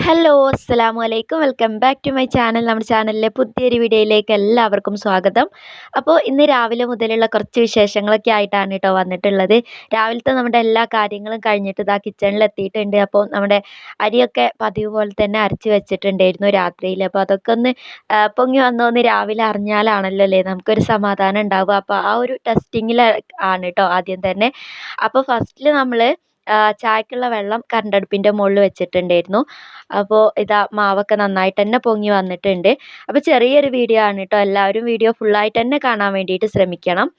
Hello അസ്സലാമു അലൈക്കും welcome back to my channel. നമ്മുടെ ചാനലിലെ പുതിയൊരു വീഡിയോയിലേക്ക് എല്ലാവർക്കും സ്വാഗതം. അപ്പോൾ ഇന്ന് രാവിലെ മുതലുള്ള കുറച്ച് വിശേഷങ്ങളൊക്കെ ആയിട്ടാണ് കേട്ടോ വന്നിട്ടുള്ളത്. രാവിലത്തെ നമ്മുടെ എല്ലാ കാര്യങ്ങളും കഴിഞ്ഞിട്ട് ഇതാ കിച്ചണിൽ എത്തിയിട്ടുണ്ട്. അപ്പോൾ നമ്മുടെ അരിയൊക്കെ പതിവ് പോലെ തന്നെ അരച്ച് വെച്ചിട്ടുണ്ടായിരുന്നു രാത്രിയിൽ. അപ്പോൾ അതൊക്കെ ഒന്ന് പൊങ്ങി വന്നോന്ന് രാവിലെ അറിഞ്ഞാലാണല്ലോ അല്ലേ നമുക്കൊരു സമാധാനം ഉണ്ടാവുക. അപ്പോൾ ആ ഒരു ടെസ്റ്റിങ്ങിൽ ആണ് കേട്ടോ ആദ്യം തന്നെ. അപ്പോൾ ഫസ്റ്റിൽ നമ്മൾ ചായക്കുള്ള വെള്ളം കറണ്ടടുപ്പിൻ്റെ മുകളിൽ വെച്ചിട്ടുണ്ടായിരുന്നു. അപ്പോൾ ഇതാ മാവൊക്കെ നന്നായിട്ട് തന്നെ പൊങ്ങി വന്നിട്ടുണ്ട്. അപ്പോൾ ചെറിയൊരു വീഡിയോ ആണ് കേട്ടോ. എല്ലാവരും വീഡിയോ ഫുള്ളായിട്ട് തന്നെ കാണാൻ വേണ്ടിയിട്ട് ശ്രമിക്കണം.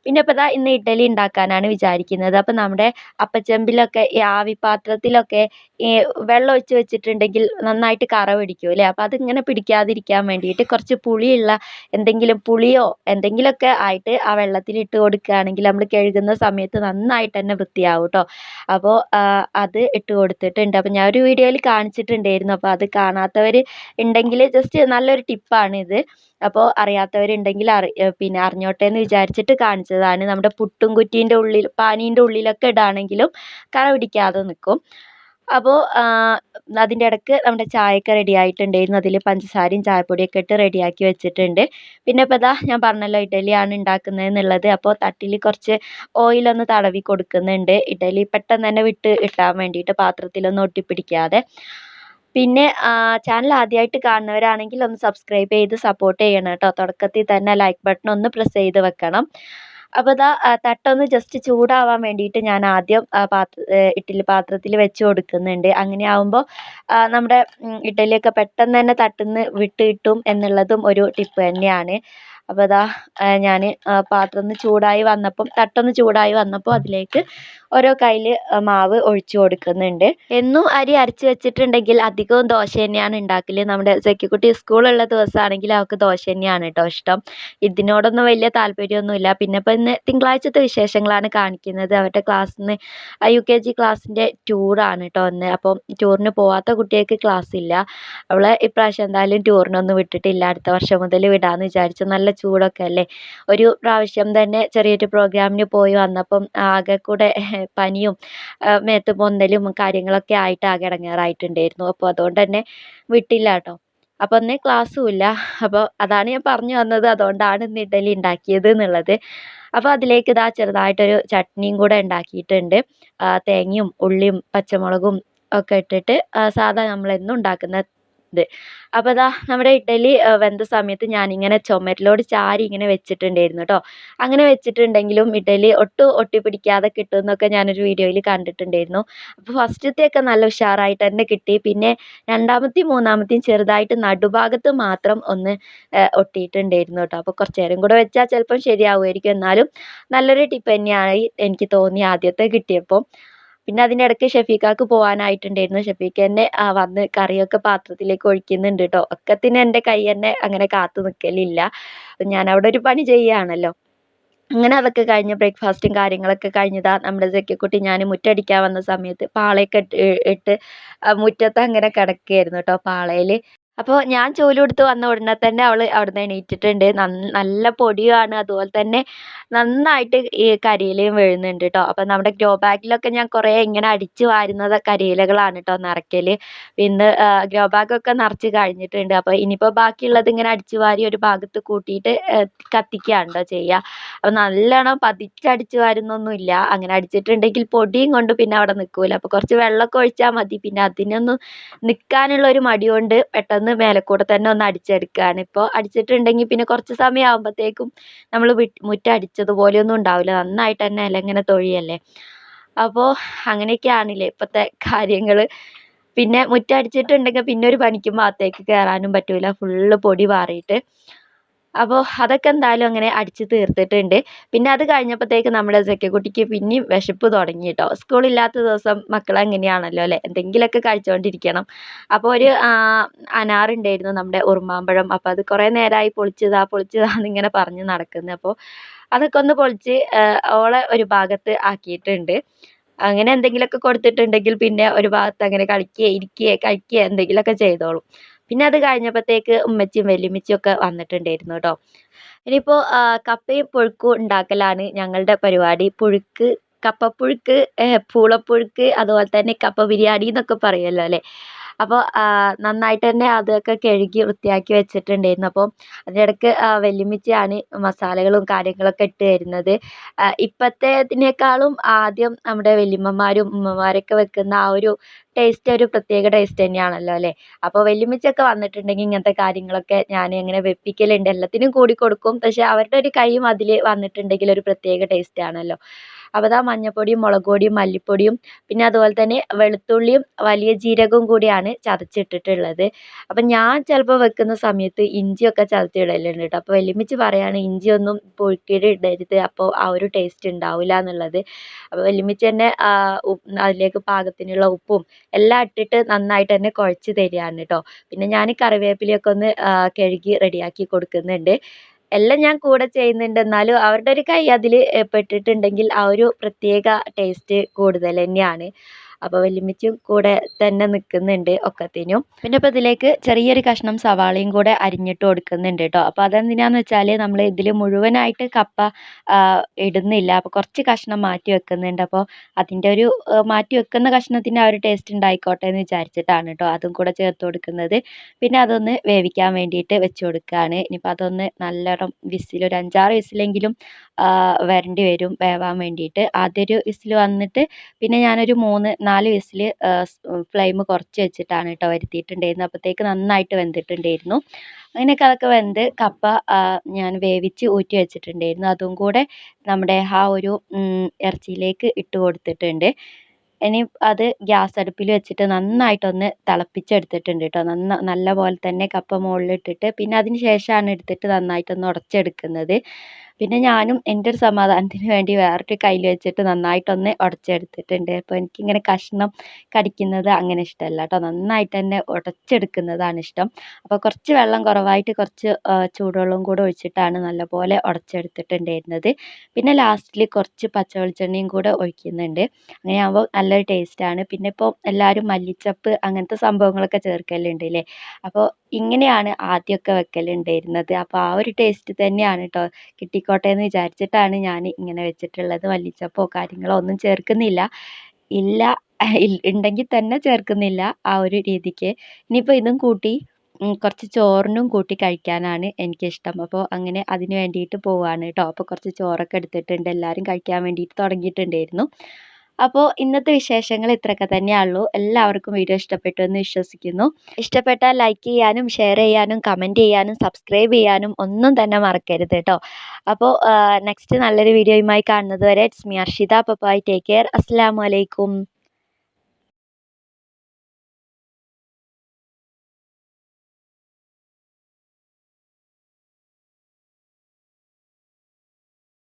പിന്നെ ഇപ്പോൾ ഇതാ ഇന്ന് ഇഡ്ഡലി ഉണ്ടാക്കാനാണ് വിചാരിക്കുന്നത്. അപ്പോൾ നമ്മുടെ അപ്പച്ചെമ്പിലൊക്കെ ഈ ആവി പാത്രത്തിലൊക്കെ ഈ വെള്ളം ഒഴിച്ച് വെച്ചിട്ടുണ്ടെങ്കിൽ നന്നായിട്ട് കറ പിടിക്കും അല്ലേ. അപ്പോൾ അതിങ്ങനെ പിടിക്കാതിരിക്കാൻ വേണ്ടിയിട്ട് കുറച്ച് പുളിയുള്ള എന്തെങ്കിലും പുളിയോ എന്തെങ്കിലുമൊക്കെ ആയിട്ട് ആ വെള്ളത്തിൽ ഇട്ട് കൊടുക്കുകയാണെങ്കിൽ നമ്മൾ കഴുകുന്ന സമയത്ത് നന്നായിട്ട് തന്നെ വൃത്തിയാവും കേട്ടോ. അപ്പോൾ അത് ഇട്ട് കൊടുത്തിട്ടുണ്ട്. അപ്പോൾ ഞാൻ ഒരു വീഡിയോയിൽ കാണിച്ചിട്ടുണ്ടായിരുന്നു. അപ്പോൾ അത് കാണാത്തവർ ഉണ്ടെങ്കിൽ ജസ്റ്റ് നല്ലൊരു ടിപ്പാണിത്. അപ്പോൾ അറിയാത്തവരുണ്ടെങ്കിൽ പിന്നെ അറിഞ്ഞോട്ടെ എന്ന് വിചാരിച്ചിട്ട് കാണിച്ചതാണ്. നമ്മുടെ പുട്ടും കുറ്റീൻ്റെ ഉള്ളിൽ പാനീൻ്റെ ഉള്ളിലൊക്കെ ഇടുകയാണെങ്കിലും കറ പിടിക്കാതെ നിൽക്കും. അപ്പോൾ അതിൻ്റെ ഇടയ്ക്ക് നമ്മുടെ ചായയൊക്കെ റെഡി ആയിട്ടുണ്ടായിരുന്നു. അതിൽ പഞ്ചസാരയും ചായപ്പൊടിയൊക്കെ ഇട്ട് റെഡിയാക്കി വെച്ചിട്ടുണ്ട്. പിന്നെ ഇപ്പോൾ ഇതാ ഞാൻ പറഞ്ഞല്ലോ ഇഡ്ഡലിയാണ് ഉണ്ടാക്കുന്നതെന്നുള്ളത്. അപ്പോൾ തട്ടിൽ കുറച്ച് ഓയിലൊന്ന് തടവി കൊടുക്കുന്നുണ്ട്. ഇഡ്ഡലി പെട്ടെന്ന് തന്നെ വിട്ട് ഇട്ടാൻ വേണ്ടിയിട്ട് പാത്രത്തിലൊന്നും ഒട്ടിപ്പിടിക്കാതെ. പിന്നെ ചാനൽ ആദ്യമായിട്ട് കാണുന്നവരാണെങ്കിൽ ഒന്ന് സബ്സ്ക്രൈബ് ചെയ്ത് സപ്പോർട്ട് ചെയ്യണം കേട്ടോ. തുടക്കത്തിൽ തന്നെ ലൈക്ക് ബട്ടൺ ഒന്ന് പ്രസ് ചെയ്ത് വെക്കണം. അപ്പോൾ ഇതാ തട്ടൊന്ന് ജസ്റ്റ് ചൂടാവാൻ വേണ്ടിയിട്ട് ഞാൻ ആദ്യം ഇഡ്ഡലി പാത്രത്തിൽ വെച്ച് കൊടുക്കുന്നുണ്ട്. അങ്ങനെ ആവുമ്പോൾ നമ്മുടെ ഇഡ്ഡലിയൊക്കെ പെട്ടെന്ന് തന്നെ തട്ടുന്ന് വിട്ട് കിട്ടും എന്നുള്ളതും ഒരു ടിപ്പ് തന്നെയാണ്. അപ്പോൾ ഇതാ ഞാൻ പാത്രം ഒന്ന് ചൂടായി വന്നപ്പം തട്ടൊന്ന് ചൂടായി വന്നപ്പോൾ അതിലേക്ക് ഓരോ കയ്യിൽ മാവ് ഒഴിച്ചു കൊടുക്കുന്നുണ്ട്. എന്നും അരി അരച്ച് വെച്ചിട്ടുണ്ടെങ്കിൽ അധികവും ദോശ തന്നെയാണ് ഉണ്ടാക്കൽ. നമ്മുടെ സെക്കിക്കുട്ടി സ്കൂളുള്ള ദിവസമാണെങ്കിൽ അവൾക്ക് ദോശ തന്നെയാണ് കേട്ടോ ഇഷ്ടം. ഇതിനോടൊന്നും വലിയ താല്പര്യമൊന്നുമില്ല. പിന്നെ ഇപ്പോൾ ഇന്ന് തിങ്കളാഴ്ചത്തെ വിശേഷങ്ങളാണ് കാണിക്കുന്നത്. അവരുടെ ക്ലാസ്സിൽ നിന്ന് UKG ക്ലാസ്സിൻ്റെ ടൂറാണ് കേട്ടോ ഇന്ന്. അപ്പം ടൂറിന് പോവാത്ത കുട്ടികൾക്ക് ക്ലാസ് ഇല്ല. അവളെ ഇപ്രാവശ്യം എന്തായാലും ടൂറിനൊന്നും വിട്ടിട്ടില്ല. അടുത്ത വർഷം മുതൽ വിടാമെന്ന് വിചാരിച്ചു. നല്ല ചൂടൊക്കെ അല്ലേ. ഒരു പ്രാവശ്യം തന്നെ ചെറിയൊരു പ്രോഗ്രാമിന് പോയി വന്നപ്പം ആകെ കൂടെ പനിയും മേത്ത് പൊന്തലും കാര്യങ്ങളൊക്കെ ആയിട്ട് ആകെ ഇടങ്ങേറായിട്ടുണ്ടായിരുന്നു. അപ്പോൾ അതുകൊണ്ട് തന്നെ വിട്ടില്ല കേട്ടോ. അപ്പോൾ ഇന്ന് ക്ലാസ്സും ഇല്ല. അപ്പോൾ അതാണ് ഞാൻ പറഞ്ഞു വന്നത്. അതുകൊണ്ടാണ് ഇന്ന് ഇഡ്ഡലി ഉണ്ടാക്കിയത് എന്നുള്ളത്. അപ്പോൾ അതിലേക്ക് ഇതാ ചെറുതായിട്ടൊരു ചട്നിയും കൂടെ ഉണ്ടാക്കിയിട്ടുണ്ട്. തേങ്ങയും ഉള്ളിയും പച്ചമുളകും ഒക്കെ ഇട്ടിട്ട് സാധാ നമ്മളെന്നും ഉണ്ടാക്കുന്ന ഇത്. അപ്പോൾ ഇതാ നമ്മുടെ ഇഡ്ഡലി വെന്ത സമയത്ത് ഞാനിങ്ങനെ ചുമരിലോട് ചാരി ഇങ്ങനെ വെച്ചിട്ടുണ്ടായിരുന്നു കേട്ടോ. അങ്ങനെ വെച്ചിട്ടുണ്ടെങ്കിലും ഇഡ്ഡലി ഒട്ടും ഒട്ടിപ്പിടിക്കാതെ കിട്ടും എന്നൊക്കെ ഞാനൊരു വീഡിയോയിൽ കണ്ടിട്ടുണ്ടായിരുന്നു. അപ്പോൾ ഫസ്റ്റത്തെയൊക്കെ നല്ല ഉഷാറായിട്ട് തന്നെ കിട്ടി. പിന്നെ രണ്ടാമത്തെയും മൂന്നാമത്തെയും ചെറുതായിട്ട് നടുഭാഗത്ത് മാത്രം ഒന്ന് ഒട്ടിയിട്ടുണ്ടായിരുന്നു കേട്ടോ. അപ്പോൾ കുറച്ച് നേരം കൂടെ വെച്ചാൽ ചിലപ്പം ശരിയാവുമായിരിക്കും. എന്നാലും നല്ലൊരു ടിപ്പ് തന്നെയായി എനിക്ക് തോന്നി ആദ്യത്തെ കിട്ടിയപ്പോൾ. പിന്നെ അതിൻ്റെ ഇടയ്ക്ക് ഷെഫീക്കാക്ക് പോകാനായിട്ടുണ്ടായിരുന്നു. ഷെഫീക്ക് തന്നെ വന്ന് കറിയൊക്കെ പാത്രത്തിലേക്ക് ഒഴിക്കുന്നുണ്ട് കേട്ടോ. ഒക്കത്തിന് എൻ്റെ കൈ തന്നെ അങ്ങനെ കാത്തു നിൽക്കലില്ല. ഞാൻ അവിടെ ഒരു പണി ചെയ്യുകയാണല്ലോ. അങ്ങനെ അതൊക്കെ കഴിഞ്ഞ് ബ്രേക്ക്ഫാസ്റ്റും കാര്യങ്ങളൊക്കെ കഴിഞ്ഞതാ നമ്മുടെ സെക്കിക്കുട്ടി ഞാൻ മുറ്റടിക്കാൻ വന്ന സമയത്ത് പാളയൊക്കെ ഇട്ട് മുറ്റത്ത് അങ്ങനെ കിടക്കുകയായിരുന്നു കേട്ടോ പാളയിൽ. അപ്പോൾ ഞാൻ ജോലി കൊടുത്ത് വന്ന ഉടനെ തന്നെ അവൾ അവിടുന്ന് എണീറ്റിട്ടുണ്ട്. നല്ല പൊടിയുമാണ്. അതുപോലെ തന്നെ നന്നായിട്ട് ഈ കരിയിലയും വീഴുന്നുണ്ട് കേട്ടോ. അപ്പോൾ നമ്മുടെ ഗ്രോ ബാഗിലൊക്കെ ഞാൻ കുറേ ഇങ്ങനെ അടിച്ച് വാരുന്നത് കരിയിലകളാണ് കേട്ടോ നിറയ്ക്കൽ. ഇന്ന് ഗ്രോ ബാഗൊക്കെ നിറച്ച് കഴിഞ്ഞിട്ടുണ്ട്. അപ്പോൾ ഇനിയിപ്പോൾ ബാക്കിയുള്ളത് ഇങ്ങനെ അടിച്ച് വാരി ഒരു ഭാഗത്ത് കൂട്ടിയിട്ട് കത്തിക്കുകയാണ് കേട്ടോ ചെയ്യുക. അപ്പോൾ നല്ലോണം പതിച്ചടിച്ച് വാരുന്നൊന്നുമില്ല. അങ്ങനെ അടിച്ചിട്ടുണ്ടെങ്കിൽ പൊടിയും കൊണ്ട് പിന്നെ അവിടെ നിൽക്കില്ല. അപ്പോൾ കുറച്ച് വെള്ളമൊക്കെ ഒഴിച്ചാൽ മതി. പിന്നെ അതിനൊന്നും നിൽക്കാനുള്ളൊരു മടി കൊണ്ട് പെട്ടെന്ന് മേലെക്കൂടെ തന്നെ ഒന്ന് അടിച്ചെടുക്കുകയാണ്. ഇപ്പോൾ അടിച്ചിട്ടുണ്ടെങ്കിൽ പിന്നെ കുറച്ച് സമയം ആകുമ്പോഴത്തേക്കും നമ്മൾ മുറ്റം അടിച്ചതുപോലെയൊന്നും ഉണ്ടാവില്ല. നന്നായിട്ട് തന്നെ ഇല ഇങ്ങനെ തൊഴിയല്ലേ. അപ്പോൾ അങ്ങനെയൊക്കെയാണല്ലേ ഇപ്പോഴത്തെ കാര്യങ്ങൾ. പിന്നെ മുറ്റം അടിച്ചിട്ടുണ്ടെങ്കിൽ പിന്നെ ഒരു പണിക്കും ഭാഗത്തേക്ക് കയറാനും പറ്റില്ല. ഫുള്ള് പൊടി പാറിയിട്ട്. അപ്പോൾ അതൊക്കെ എന്തായാലും അങ്ങനെ അടിച്ച് തീർത്തിട്ടുണ്ട്. പിന്നെ അത് കഴിഞ്ഞപ്പോഴത്തേക്ക് നമ്മുടെ സെക്കിക്കുട്ടിക്ക് പിന്നെയും വിശപ്പ് തുടങ്ങി കേട്ടോ. സ്കൂളില്ലാത്ത ദിവസം മക്കൾ അങ്ങനെയാണല്ലോ അല്ലേ. എന്തെങ്കിലുമൊക്കെ കഴിച്ചുകൊണ്ടിരിക്കണം. അപ്പോൾ ഒരു അനാറുണ്ടായിരുന്നു നമ്മുടെ ഉറുമാമ്പഴം. അപ്പോൾ അത് കുറേ നേരമായി പൊളിച്ചതാന്നിങ്ങനെ പറഞ്ഞ് നടക്കുന്നത്. അപ്പോൾ അതൊക്കെ ഒന്ന് പൊളിച്ച് ഓളെ ഒരു ഭാഗത്ത് ആക്കിയിട്ടുണ്ട്. അങ്ങനെ എന്തെങ്കിലുമൊക്കെ കൊടുത്തിട്ടുണ്ടെങ്കിൽ പിന്നെ ഒരു ഭാഗത്ത് അങ്ങനെ കളിക്കുകയോ ഇരിക്കുകയോ കഴിക്കുകയോ എന്തെങ്കിലുമൊക്കെ ചെയ്തോളും. പിന്നെ അത് കഴിഞ്ഞപ്പോഴത്തേക്ക് ഉമ്മച്ചിയും വല്യമ്മച്ചിയും ഒക്കെ വന്നിട്ടുണ്ടായിരുന്നു കേട്ടോ. ഇനിയിപ്പോൾ കപ്പയും പുഴുക്കും ഉണ്ടാക്കലാണ് ഞങ്ങളുടെ പരിപാടി. പുഴുക്ക്, കപ്പപ്പുഴുക്ക്, പൂളപ്പുഴുക്ക്, അതുപോലെ തന്നെ കപ്പ ബിരിയാണി എന്നൊക്കെ പറയുമല്ലോ അല്ലേ. അപ്പോൾ നന്നായിട്ട് തന്നെ അതൊക്കെ കഴുകി വൃത്തിയാക്കി വെച്ചിട്ടുണ്ടായിരുന്നു. അപ്പോൾ അതിനിടയ്ക്ക് വല്യമ്മച്ചിയാണ് മസാലകളും കാര്യങ്ങളൊക്കെ ഇട്ട് തരുന്നത്. ഇപ്പോഴത്തേതിനേക്കാളും ആദ്യം നമ്മുടെ വല്യമ്മമാരും ഉമ്മമാരൊക്കെ വെക്കുന്ന ആ ഒരു ടേസ്റ്റ് ഒരു പ്രത്യേക ടേസ്റ്റ് തന്നെയാണല്ലോ അല്ലേ. അപ്പോൾ വല്യമ്മച്ചിയൊക്കെ വന്നിട്ടുണ്ടെങ്കിൽ ഇങ്ങനത്തെ കാര്യങ്ങളൊക്കെ ഞാൻ ഇങ്ങനെ വെപ്പിക്കലുണ്ട്. എല്ലാത്തിനും കൂടി കൊടുക്കും. പക്ഷേ അവരുടെ ഒരു കൈയും അതിൽ വന്നിട്ടുണ്ടെങ്കിൽ ഒരു പ്രത്യേക ടേസ്റ്റ് ആണല്ലോ. അപ്പോൾ ദാ മഞ്ഞൾപ്പൊടിയും മുളക് പൊടിയും മല്ലിപ്പൊടിയും പിന്നെ അതുപോലെ തന്നെ വെളുത്തുള്ളിയും വലിയ ജീരകവും കൂടിയാണ് ചതച്ചിട്ടിട്ടുള്ളത്. അപ്പം ഞാൻ ചിലപ്പോൾ വെക്കുന്ന സമയത്ത് ഇഞ്ചിയൊക്കെ ചതച്ചിടലുണ്ട് കേട്ടോ. അപ്പോൾ വല്യമ്മച്ചി പറയാണ് ഇഞ്ചിയൊന്നും പുഴുക്കിയിട്ട് ഇടരുത്, അപ്പോൾ ആ ഒരു ടേസ്റ്റ് ഉണ്ടാവില്ല എന്നുള്ളത്. അപ്പോൾ വല്യമ്മച്ചി തന്നെ അതിലേക്ക് പാകത്തിനുള്ള ഉപ്പും എല്ലാം ഇട്ടിട്ട് നന്നായിട്ട് തന്നെ കുഴച്ച് തരികയാണ് കേട്ടോ. പിന്നെ ഞാൻ കറിവേപ്പിലയൊക്കെ ഒന്ന് കഴുകി റെഡിയാക്കി കൊടുക്കുന്നുണ്ട്. എല്ലാം ഞാൻ കൂടെ ചെയ്യുന്നുണ്ട്. എന്നാലും അവരുടെ ഒരു കൈ അതിൽ പെട്ടിട്ടുണ്ടെങ്കിൽ ആ ഒരു പ്രത്യേക ടേസ്റ്റ് കൂടുതൽ തന്നെയാണ്. അപ്പോൾ വല്യമ്മച്ചിയും കൂടെ തന്നെ നിൽക്കുന്നുണ്ട് ഒക്കത്തിനും. പിന്നെ ഇപ്പോൾ ഇതിലേക്ക് ചെറിയൊരു കഷ്ണം സവാളയും കൂടെ അരിഞ്ഞിട്ട് കൊടുക്കുന്നുണ്ട് കേട്ടോ. അപ്പോൾ അതെന്തിനാന്ന് വെച്ചാൽ നമ്മൾ ഇതിൽ മുഴുവനായിട്ട് കപ്പ ഇടുന്നില്ല. അപ്പോൾ കുറച്ച് കഷ്ണം മാറ്റി വെക്കുന്നുണ്ട്. അപ്പോൾ അതിൻ്റെ ഒരു മാറ്റി വെക്കുന്ന കഷ്ണത്തിൻ്റെ ആ ഒരു ടേസ്റ്റ് ഉണ്ടായിക്കോട്ടെ എന്ന് വിചാരിച്ചിട്ടാണ് കേട്ടോ അതും കൂടെ ചേർത്ത് കൊടുക്കുന്നത്. പിന്നെ അതൊന്ന് വേവിക്കാൻ വേണ്ടിയിട്ട് വെച്ച് കൊടുക്കുകയാണ്. ഇനിയിപ്പോൾ അതൊന്ന് നല്ലോണം ഒരു 5-6 വിസിലെങ്കിലും വരേണ്ടി വരും വേവാൻ വേണ്ടിയിട്ട്. ആദ്യമൊരു വിസിൽ വന്നിട്ട് പിന്നെ ഞാനൊരു 3-4 വിസിൽ ഫ്ലെയിം കുറച്ച് വെച്ചിട്ടാണ് കേട്ടോ വരുത്തിയിട്ടുണ്ടായിരുന്നത്. അപ്പോഴത്തേക്ക് നന്നായിട്ട് വെന്തിട്ടുണ്ടായിരുന്നു. അങ്ങനെയൊക്കെ അതൊക്കെ വെന്ത് കപ്പ ഞാൻ വേവിച്ച് ഊറ്റി വെച്ചിട്ടുണ്ടായിരുന്നു. അതും കൂടെ നമ്മുടെ ആ ഒരു ഇറച്ചിയിലേക്ക് ഇട്ട് കൊടുത്തിട്ടുണ്ട്. ഇനി അത് ഗ്യാസ് അടുപ്പിൽ വെച്ചിട്ട് നന്നായിട്ടൊന്ന് തിളപ്പിച്ചെടുത്തിട്ടുണ്ട് കേട്ടോ. നല്ല പോലെ തന്നെ കപ്പ മുകളിലിട്ടിട്ട് പിന്നെ അതിന് ശേഷമാണ് എടുത്തിട്ട് നന്നായിട്ടൊന്ന് ഉടച്ചെടുക്കുന്നത്. പിന്നെ ഞാനും എൻ്റെ ഒരു സമാധാനത്തിന് വേണ്ടി വേറൊരു കയ്യിൽ വെച്ചിട്ട് നന്നായിട്ടൊന്ന് ഉടച്ചെടുത്തിട്ടുണ്ട്. അപ്പോൾ എനിക്കിങ്ങനെ കഷ്ണം കടിക്കുന്നത് അങ്ങനെ ഇഷ്ടമല്ല കേട്ടോ. നന്നായിട്ട് തന്നെ ഉടച്ചെടുക്കുന്നതാണ് ഇഷ്ടം. അപ്പോൾ കുറച്ച് വെള്ളം കുറവായിട്ട് കുറച്ച് ചൂടുവെള്ളവും കൂടെ ഒഴിച്ചിട്ടാണ് നല്ലപോലെ ഉടച്ചെടുത്തിട്ടുണ്ടായിരുന്നത്. പിന്നെ ലാസ്റ്റിൽ കുറച്ച് പച്ച വെളിച്ചെണ്ണയും കൂടെ ഒഴിക്കുന്നുണ്ട്. അങ്ങനെയാകുമ്പോൾ നല്ലൊരു ടേസ്റ്റാണ്. പിന്നെ ഇപ്പോൾ എല്ലാവരും മല്ലിച്ചപ്പ് അങ്ങനത്തെ സംഭവങ്ങളൊക്കെ ചേർക്കലുണ്ട് അല്ലേ. അപ്പോൾ ഇങ്ങനെയാണ് ആദ്യമൊക്കെ വെക്കലുണ്ടായിരുന്നത്. അപ്പോൾ ആ ഒരു ടേസ്റ്റ് തന്നെയാണ് കേട്ടോ കിട്ടിക്കോട്ടെ എന്ന് വിചാരിച്ചിട്ടാണ് ഞാൻ ഇങ്ങനെ വെച്ചിട്ടുള്ളത്. മല്ലിച്ചപ്പോ കാര്യങ്ങളോ ഒന്നും ചേർക്കുന്നില്ല. ഇല്ല ഉണ്ടെങ്കിൽ തന്നെ ചേർക്കുന്നില്ല ആ ഒരു രീതിക്ക്. ഇനിയിപ്പോൾ ഇതും കൂട്ടി കുറച്ച് ചോറിനും കൂട്ടി കഴിക്കാനാണ് എനിക്കിഷ്ടം. അപ്പോൾ അങ്ങനെ അതിന് വേണ്ടിയിട്ട് പോവുകയാണ് കേട്ടോ. അപ്പോൾ കുറച്ച് ചോറൊക്കെ എടുത്തിട്ടുണ്ട്. എല്ലാവരും കഴിക്കാൻ വേണ്ടിയിട്ട് തുടങ്ങിയിട്ടുണ്ടായിരുന്നു. അപ്പോൾ ഇന്നത്തെ വിശേഷങ്ങൾ ഇത്രയൊക്കെ തന്നെയുള്ളൂ. എല്ലാവർക്കും വീഡിയോ ഇഷ്ടപ്പെട്ടു എന്ന് വിശ്വസിക്കുന്നു. ഇഷ്ടപ്പെട്ടാൽ ലൈക്ക് ചെയ്യാനും ഷെയർ ചെയ്യാനും കമൻറ്റ് ചെയ്യാനും സബ്സ്ക്രൈബ് ചെയ്യാനും ഒന്നും തന്നെ മറക്കരുത് കേട്ടോ. അപ്പോൾ നെക്സ്റ്റ് നല്ലൊരു വീഡിയോയുമായി കാണുന്നത് വരെ it's me Arshitha. Bye, take care. അസ്സലാമു അലൈക്കും.